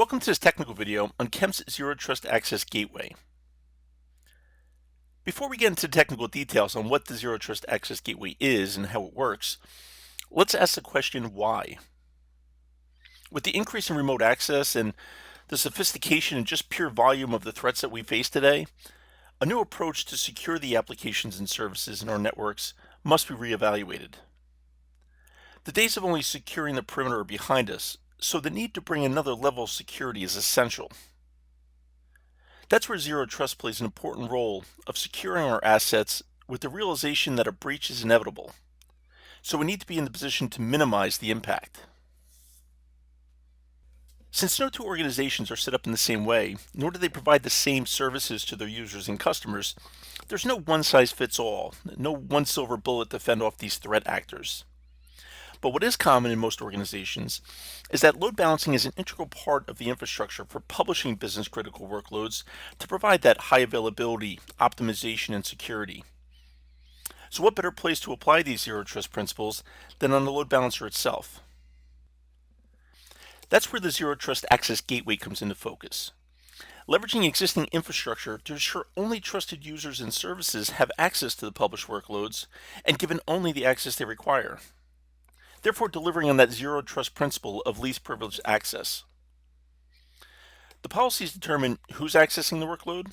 Welcome to this technical video on Kemp's Zero Trust Access Gateway. Before we get into the technical details on what the Zero Trust Access Gateway is and how it works, let's ask the question why. With the increase in remote access and the sophistication and just pure volume of the threats that we face today, a new approach to secure the applications and services in our networks must be reevaluated. The days of only securing the perimeter are behind us, so the need to bring another level of security is essential. That's where Zero Trust plays an important role of securing our assets with the realization that a breach is inevitable. So we need to be in the position to minimize the impact. Since no two organizations are set up in the same way, nor do they provide the same services to their users and customers, there's no one-size-fits-all, no one silver bullet to fend off these threat actors. But what is common in most organizations is that load balancing is an integral part of the infrastructure for publishing business-critical workloads to provide that high availability, optimization, and security. So what better place to apply these Zero Trust principles than on the load balancer itself? That's where the Zero Trust Access Gateway comes into focus. Leveraging existing infrastructure to ensure only trusted users and services have access to the published workloads and given only the access they require, therefore delivering on that Zero Trust principle of least privileged access. The policies determine who's accessing the workload,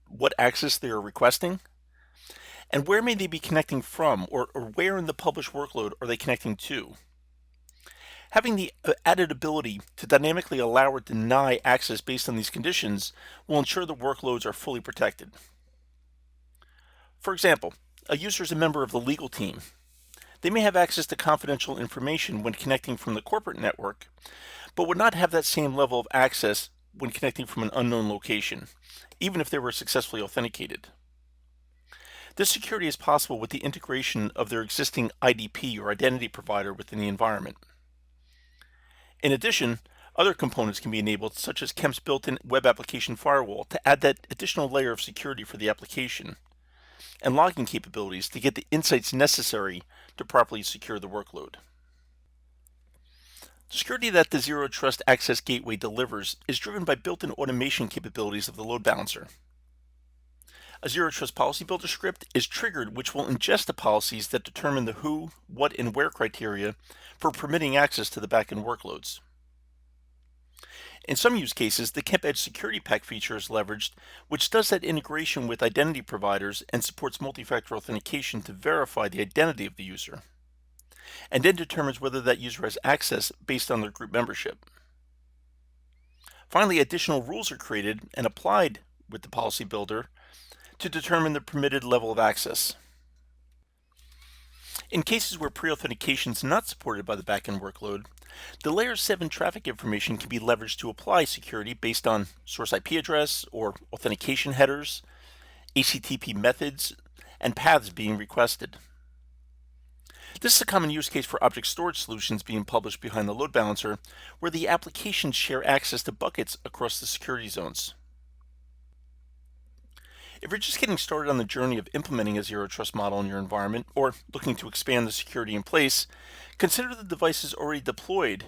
what access they are requesting, and where may they be connecting from, or where in the published workload are they connecting to. Having the added ability to dynamically allow or deny access based on these conditions will ensure the workloads are fully protected. For example, a user is a member of the legal team. They may have access to confidential information when connecting from the corporate network, but would not have that same level of access when connecting from an unknown location, even if they were successfully authenticated. This security is possible with the integration of their existing IDP or identity provider within the environment. In addition, other components can be enabled, such as Kemp's built-in web application firewall, to add that additional layer of security for the application, and logging capabilities to get the insights necessary to properly secure the workload. The security that the Zero Trust Access Gateway delivers is driven by built-in automation capabilities of the load balancer. A Zero Trust Policy Builder script is triggered, which will ingest the policies that determine the who, what, and where criteria for permitting access to the backend workloads. In some use cases, the Kemp Edge Security Pack feature is leveraged, which does that integration with identity providers and supports multi-factor authentication to verify the identity of the user, and then determines whether that user has access based on their group membership. Finally, additional rules are created and applied with the Policy Builder to determine the permitted level of access. In cases where pre-authentication is not supported by the backend workload, the Layer 7 traffic information can be leveraged to apply security based on source IP address or authentication headers, HTTP methods, and paths being requested. This is a common use case for object storage solutions being published behind the load balancer, where the applications share access to buckets across the security zones. If you're just getting started on the journey of implementing a Zero Trust model in your environment, or looking to expand the security in place, consider the devices already deployed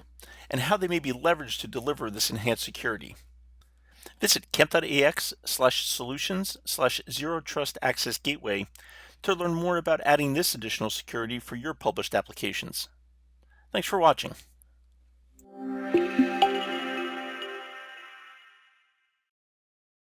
and how they may be leveraged to deliver this enhanced security. Visit kemp.ax/solutions/Zero Trust Access Gateway to learn more about adding this additional security for your published applications. Thanks for watching.